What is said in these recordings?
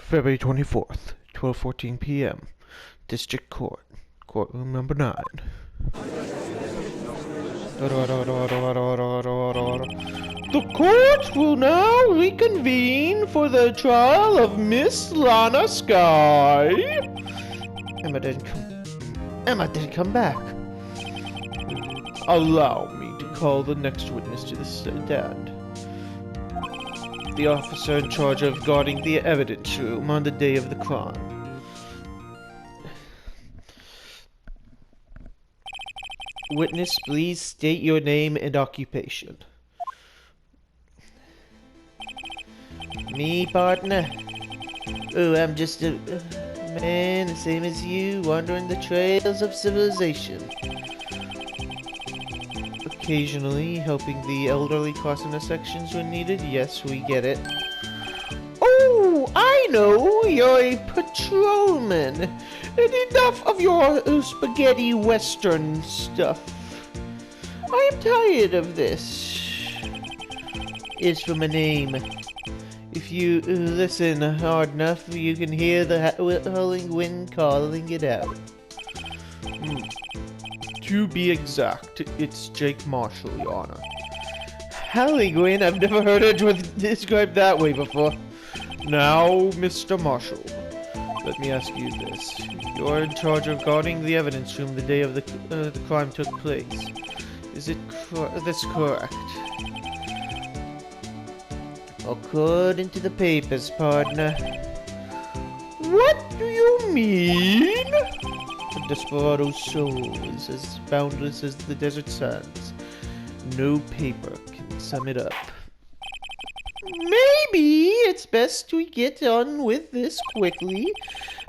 February 24th, 12:14 p.m. District Court, Courtroom number 9. The court will now reconvene for the trial of Miss Lana Sky. Emma didn't come back. Allow me to call the next witness to the stand. The officer in charge of guarding the evidence room on the day of the crime. Witness, please state your name and occupation. Me, partner? Oh, I'm just a man, the same as you, wandering the trails of civilization. Occasionally helping the elderly cross intersections when needed. Yes, we get it. Oh, I know, you're a patrolman. And enough of your spaghetti western stuff. I am tired of this. It's from a name. If you listen hard enough, you can hear the howling wind calling it out. To be exact, it's Jake Marshall, Your Honor. Howling wind? I've never heard it described that way before. Now, Mr. Marshall, let me ask you this. You're in charge of guarding the evidence room the day of the crime took place. Is this correct? According to the papers, partner. What do you mean? A desperado soul is as boundless as the desert sands. No paper can sum it up. Maybe it's best we get on with this quickly.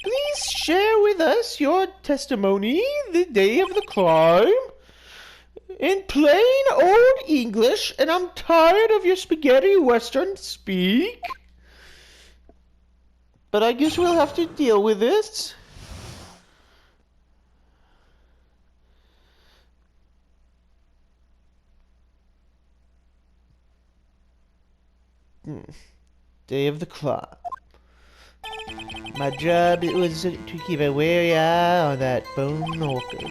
Please share with us your testimony the day of the crime. In plain old English, and I'm tired of your spaghetti western speak. But I guess we'll have to deal with this. Day of the crime. My job was to keep a wary eye on that bone walker.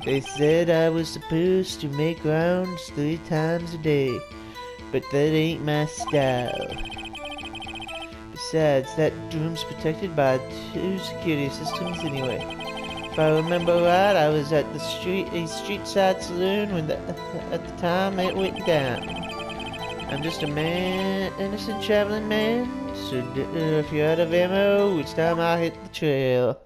They said I was supposed to make rounds 3 times a day, but that ain't my style. Besides, that room's protected by 2 security systems anyway. If I remember right, I was at a street side saloon when at the time it went down. I'm just a innocent traveling man, so if you're out of ammo, it's time I hit the trail.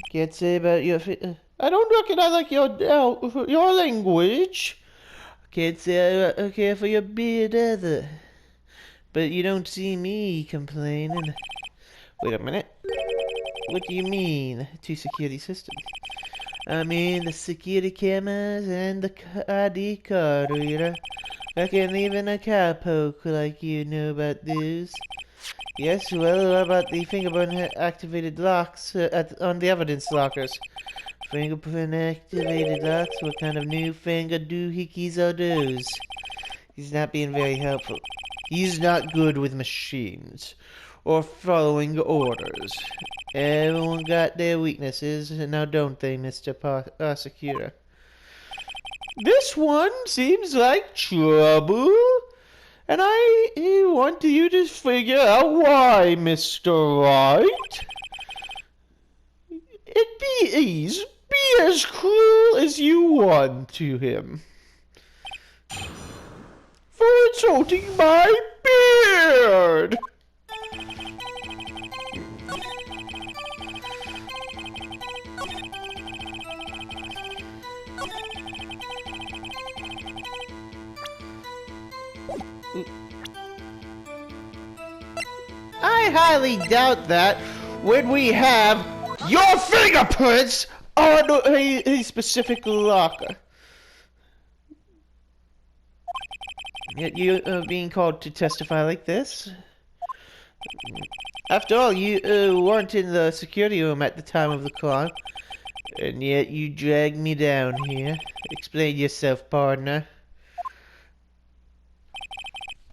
Can't say about your I don't reckon I like your language. Can't say I care for your beard either. But you don't see me complaining. Wait a minute. What do you mean, 2 security systems? I mean the security cameras and the ID card reader. Reckon even a cowpoke like you know about those. Yes, well, what about the fingerprint activated locks on the evidence lockers? Fingerprint activated locks? What kind of new finger doohickeys are those? He's not being very helpful. He's not good with machines or following orders. Everyone got their weaknesses, now don't they, Mr. Prosecutor? This one seems like trouble. And I want you to figure out why, Mr. Wright. Be as cruel as you want to him. For insulting my beard! I highly doubt that when we have your fingerprints on a specific locker. Yet you are being called to testify like this? After all, you weren't in the security room at the time of the crime. And yet you dragged me down here. Explain yourself, partner.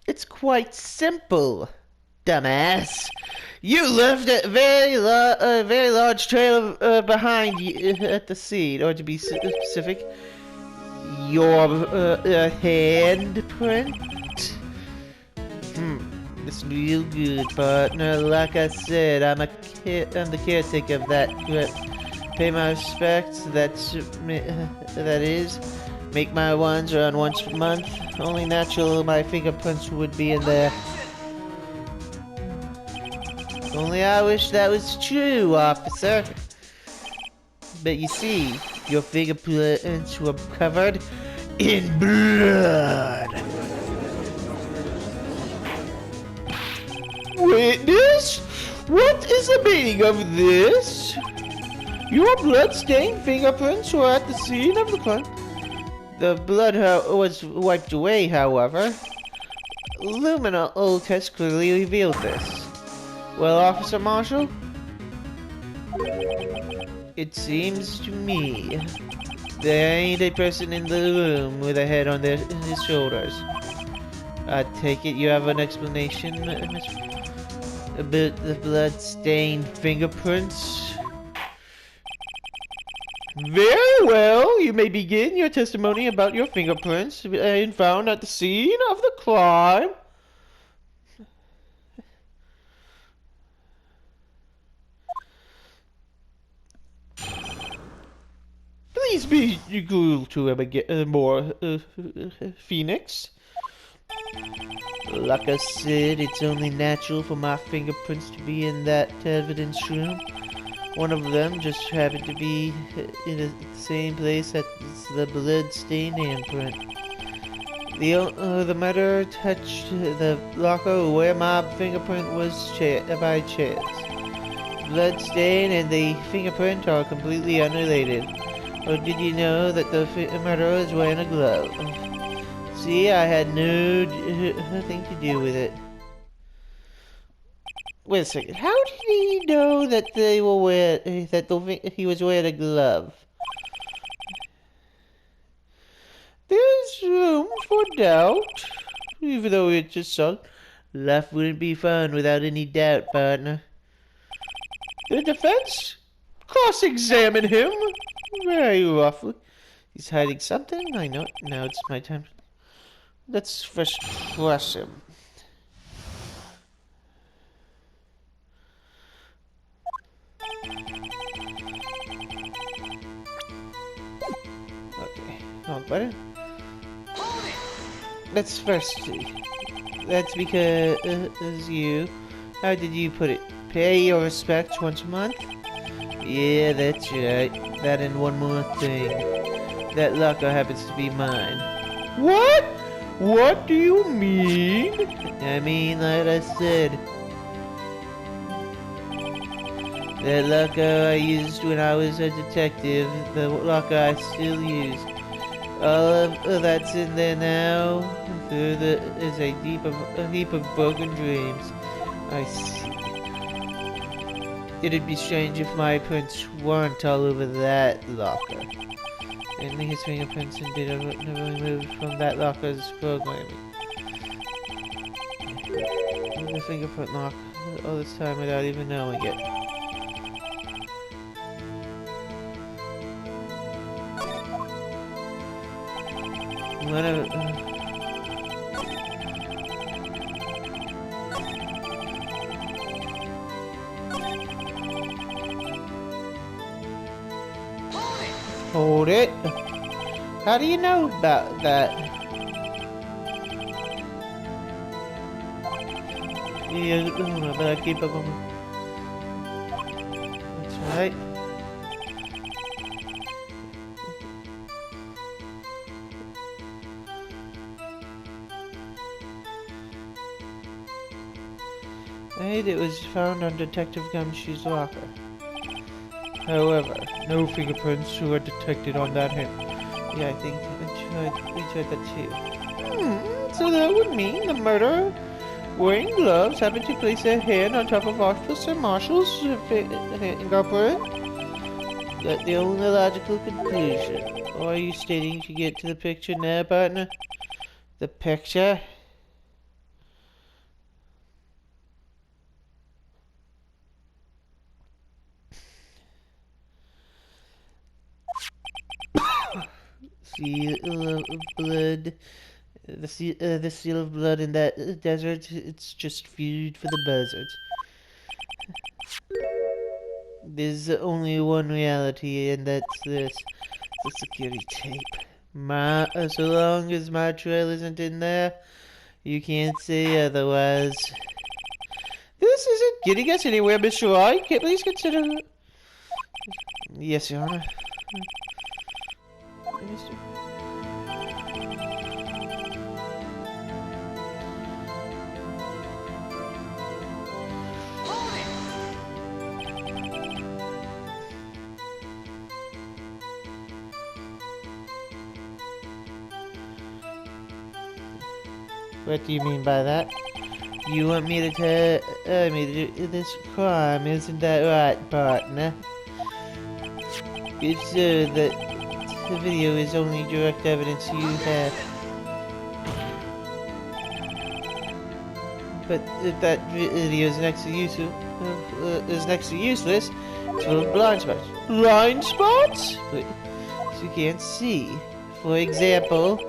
It's quite simple, dumbass. You left a very large trail behind you at the scene, or to be specific, your handprint. It's real good, partner. Like I said, I'm the caretaker of that crypt. Pay my respects. That is, make my ones around once a month. Only natural my fingerprints would be in there. Only I wish that was true, officer. But you see, your fingerprints were covered in blood. Witness? What is the meaning of this? Your blood-stained fingerprints were at the scene of the crime. The blood was wiped away, however. Luminal test clearly revealed this. Well, Officer Marshall? It seems to me there ain't a person in the room with a head on his shoulders. I take it you have an explanation, about the blood-stained fingerprints? Very well, you may begin your testimony about your fingerprints being found at the scene of the crime. Please be cool to him again, more, Phoenix. Like I said, it's only natural for my fingerprints to be in that evidence room. One of them just happened to be in the same place as the blood-stained handprint. The murderer touched the locker where my fingerprint was by chance. Blood-stain and the fingerprint are completely unrelated. Or did you know that the murderer is wearing a glove? See, I had nothing to do with it. Wait a second. How did he know that he was wearing a glove? There's room for doubt. Even though it's just son, life wouldn't be fun without any doubt, partner. The defense? Cross-examine him. Very roughly. He's hiding something. I know. Now it's my time. Let's first crush him. Okay. Wrong button. Let's first see. That's because you. How did you put it? Pay your respects once a month? Yeah, that's right. That and one more thing. That locker happens to be mine. What? What do you mean? I mean, like I said. That locker I used when I was a detective. The locker I still use. All of that's in there now. There is a heap of broken dreams. I see. It'd be strange if my prints weren't all over that locker. And his fingerprints and data never removed from that locker's programming. The fingerprint lock all this time without even knowing it. Hold it. How do you know about that? Yeah, but I keep up on. That's right. And it was found on Detective Gumshoe's locker. However, no fingerprints were detected on that hand. Yeah, I think we tried that too. So that would mean the murderer Wearing gloves, having to place a hand on top of Officer Marshall's fingerprint. That's the only logical conclusion. Or are you stating to get to the picture now, partner? The picture? Seal of blood. The seal of blood in that desert, it's just food for the buzzards. There's only one reality, and that's this. The security tape. So long as my trail isn't in there, you can't say otherwise. This isn't getting us anywhere, Mr. Wright. Please consider... Yes, Your Honor. Mr. What do you mean by that? You want me to tell me to do this crime, isn't that right, partner? It's that the video is only direct evidence you have. But if that video is next to useless, it's full of blind spots. Blind spots? So you can't see. For example,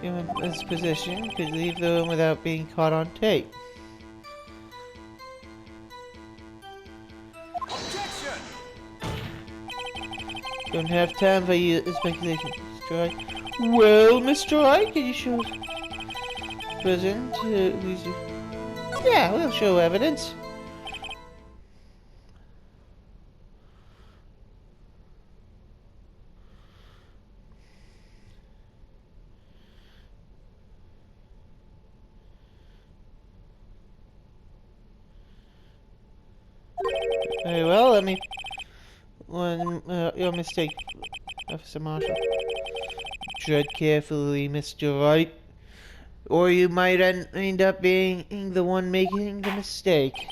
in this position could leave the room without being caught on tape. Objection! Don't have time for your speculation, Mr. Wright. Well, Mr. Wright, can you show us present? Yeah, we'll show evidence. Very well, let me... your mistake, Officer Marshall. Tread carefully, Mr. Wright, or you might end up being the one making the mistake.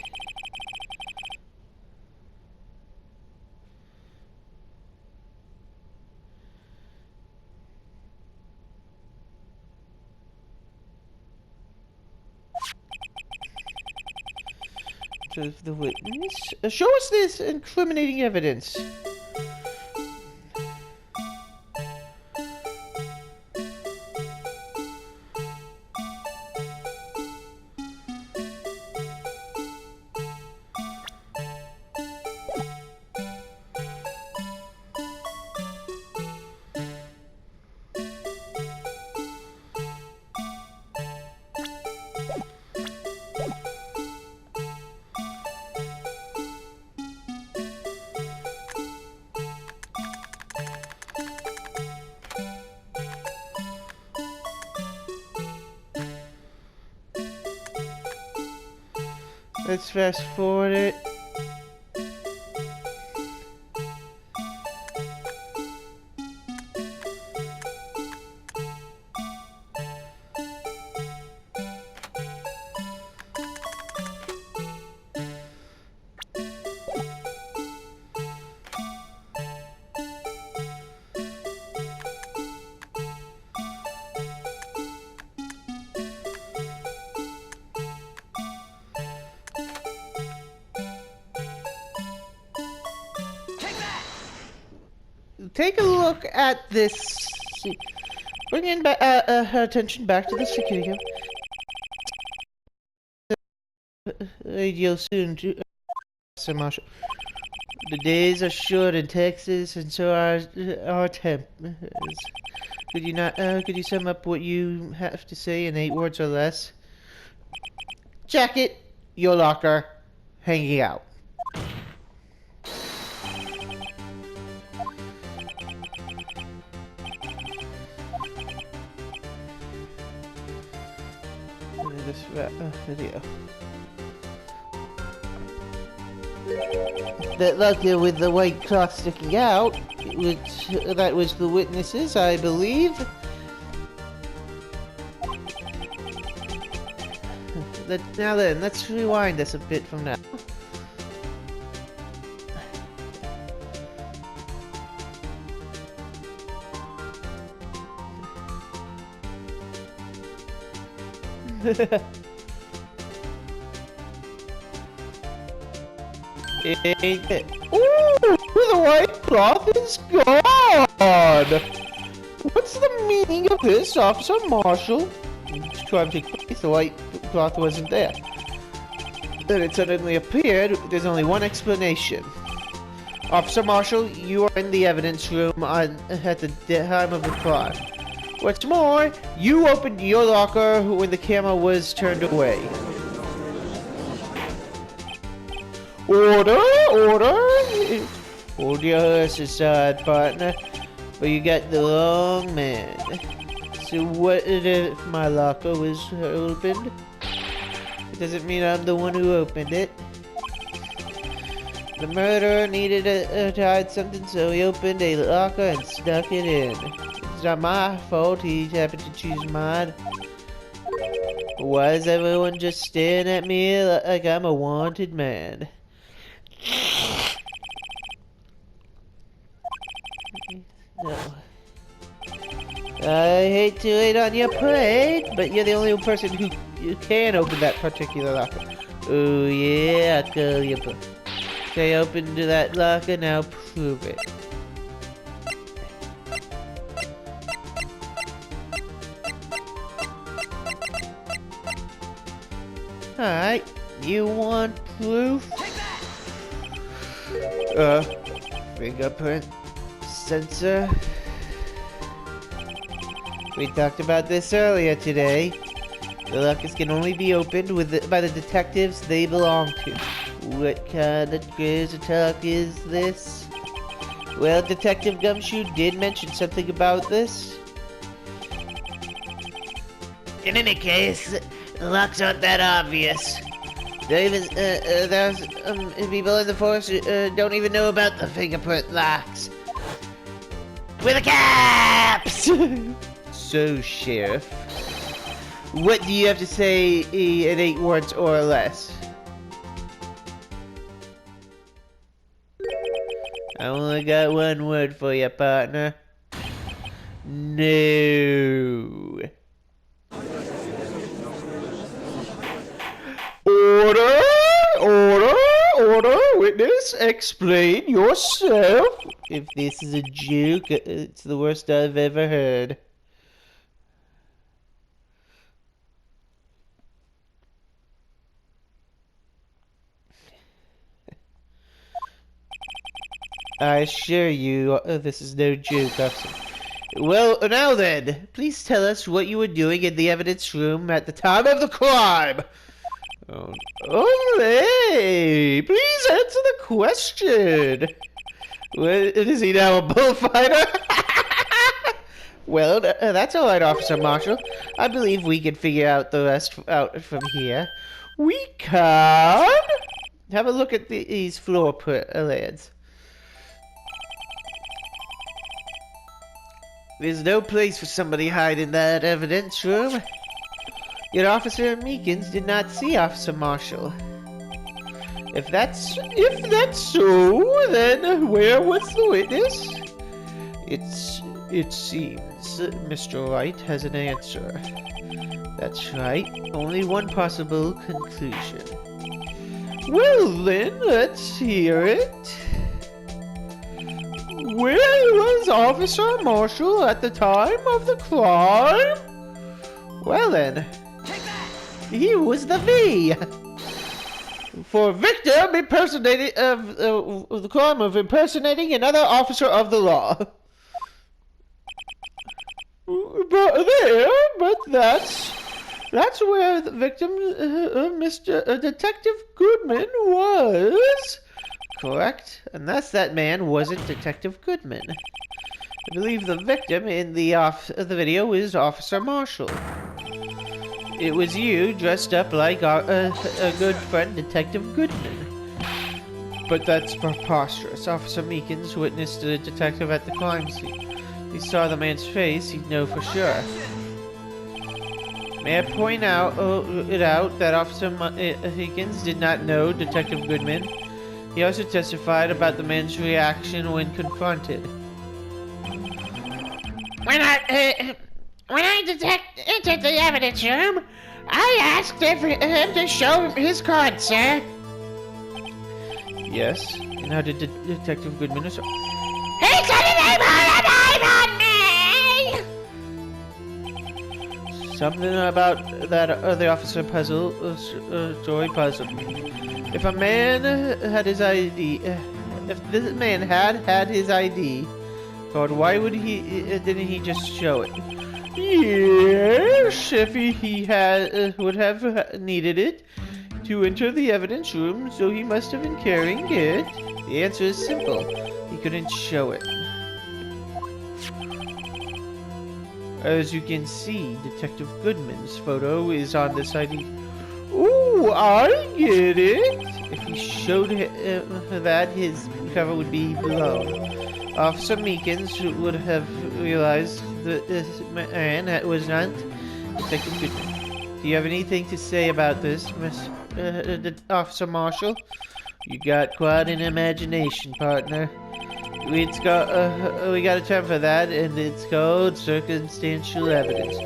Of the witness. Show us this incriminating evidence. Let's fast forward it. Take a look at this. Bringing her attention back to the security radio soon to Sir Marshall. The days are short in Texas, and so are our temps. Could you not? Could you sum up what you have to say in 8 words or less? Jacket, your locker, hanging out. This video. That locker with the white cloth sticking out that was the witnesses, I believe. Now then, let's rewind this a bit from now. Ooh, the white cloth is gone! What's the meaning of this, Officer Marshall? Crime took place, the white cloth wasn't there. Then it suddenly appeared. There's only one explanation. Officer Marshall, you are in the evidence room at the time of the crime. What's more, you opened your locker when the camera was turned away. Order! Order! Hold your horses, side partner. But you got the wrong man. So what if my locker was opened? It doesn't mean I'm the one who opened it. The murderer needed to hide something, so he opened a locker and stuck it in. It's not my fault he happened to choose mine. Why is everyone just staring at me like I'm a wanted man? No. I hate to wait on your parade, but you're the only person who can open that particular locker. Oh yeah, I'll call you. Stay open to that locker, now prove it. Alright, you want proof? Fingerprint sensor. We talked about this earlier today. The lockers can only be opened by the detectives they belong to. What kind of crazy talk is this? Well, Detective Gumshoe did mention something about this. In any case, the locks aren't that obvious. There's people in the force who don't even know about the fingerprint locks. With the caps! So, Sheriff, what do you have to say in 8 words or less? I only got one word for you, partner. No. Order! Order! Order! Witness, explain yourself! If this is a joke, it's the worst I've ever heard. I assure you, this is no joke, officer. Well, now then, please tell us what you were doing in the evidence room at the time of the crime. Olé! Please answer the question. Is he now a bullfighter? Well, that's all right, Officer Marshall. I believe we can figure out the rest out from here. We can? Have a look at these floor plans. There's no place for somebody hiding in that evidence room. Yet Officer Meekins did not see Officer Marshall. If that's so, then where was the witness? It seems Mr. Wright has an answer. That's right. Only one possible conclusion. Well then, let's hear it. Where was Officer Marshall at the time of the crime? Well then, he was the V. For victim impersonating of the crime of impersonating another officer of the law. But that's where the victim, Mr. Detective Goodman, was. Correct, unless that man wasn't Detective Goodman. I believe the victim in the video is Officer Marshall. It was you dressed up like a good friend, Detective Goodman. But that's preposterous. Officer Meekins witnessed a detective at the crime scene. He saw the man's face, he'd know for sure. May I point out that Officer Meekins did not know Detective Goodman. He also testified about the man's reaction when confronted. When I entered the evidence room, I asked him to show his card, sir. Yes, and how did Detective Goodman respond? He couldn't even put a name on me! Something about that the officer story puzzled me. If a man had his ID, if this man had his ID card, why didn't he just show it? Yes, if he had would have needed it to enter the evidence room, so he must have been carrying it. The answer is simple. He couldn't show it. As you can see, Detective Goodman's photo is on this ID. Ooh, I get it! If he showed that, his cover would be blown. Officer Meekins would have realized that this man was not Detective Goodman. Do you have anything to say about this, Miss Officer Marshall? You got quite an imagination, partner. We got a term for that, and it's called circumstantial evidence.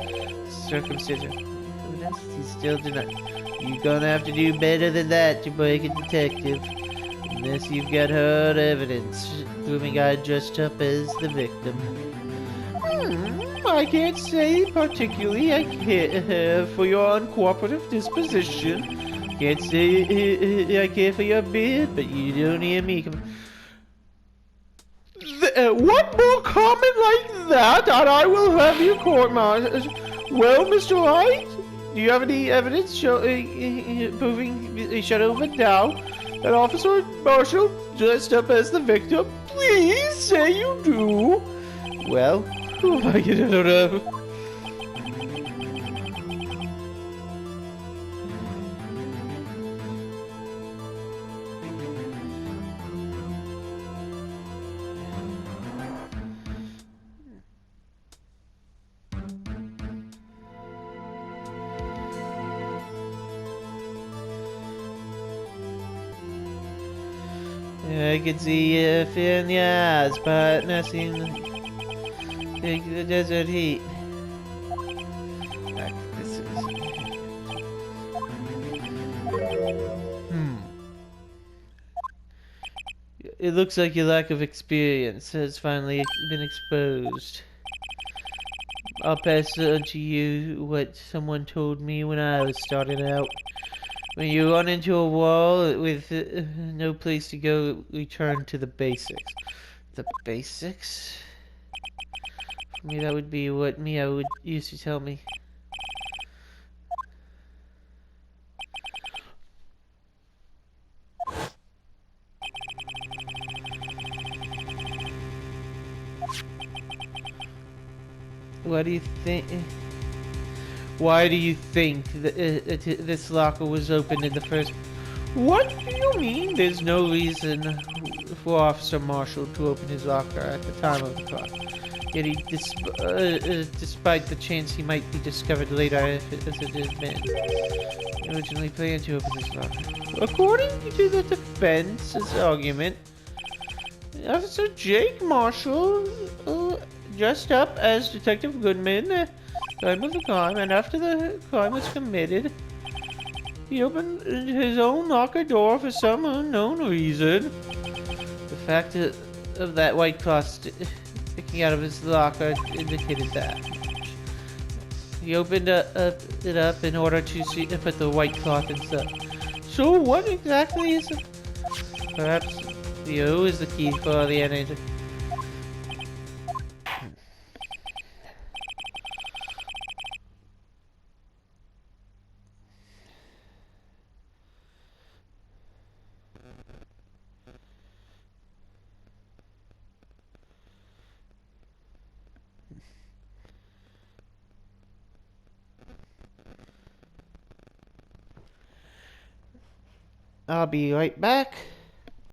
Circumstantial evidence? He still denied. You're gonna have to do better than that to break a detective. Unless you've got hard evidence proving I dressed up as the victim. I can't say particularly I care for your uncooperative disposition. Can't say I care for your beard, but you don't hear me come. What more comment like that, and I will have you court-martialed. Well, Mr. Wright, do you have any evidence proving shut over doubt that Officer Marshall dressed up as the victim? Please say you do. Well, oh my God, I don't know. I can see fear in the eyes, but nothing like the desert heat. This is... It looks like your lack of experience has finally been exposed. I'll pass on to you what someone told me when I was starting out. When you run into a wall with no place to go, return to the basics. The basics? For me, that would be what Mia would used to tell me. What do you think? Why do you think that this locker was opened in the first? What do you mean? There's no reason for Officer Marshall to open his locker at the time of the crime. Yet he, despite the chance he might be discovered later as it had been, he originally planned to open his locker. According to the defense's argument, Officer Jake Marshall dressed up as Detective Goodman time of the crime, and after the crime was committed, he opened his own locker door for some unknown reason. The fact of that white cloth sticking out of his locker indicated that. He opened it up in order to put the white cloth inside. So what exactly is it? Perhaps the O is the key for the energy. I'll be right back.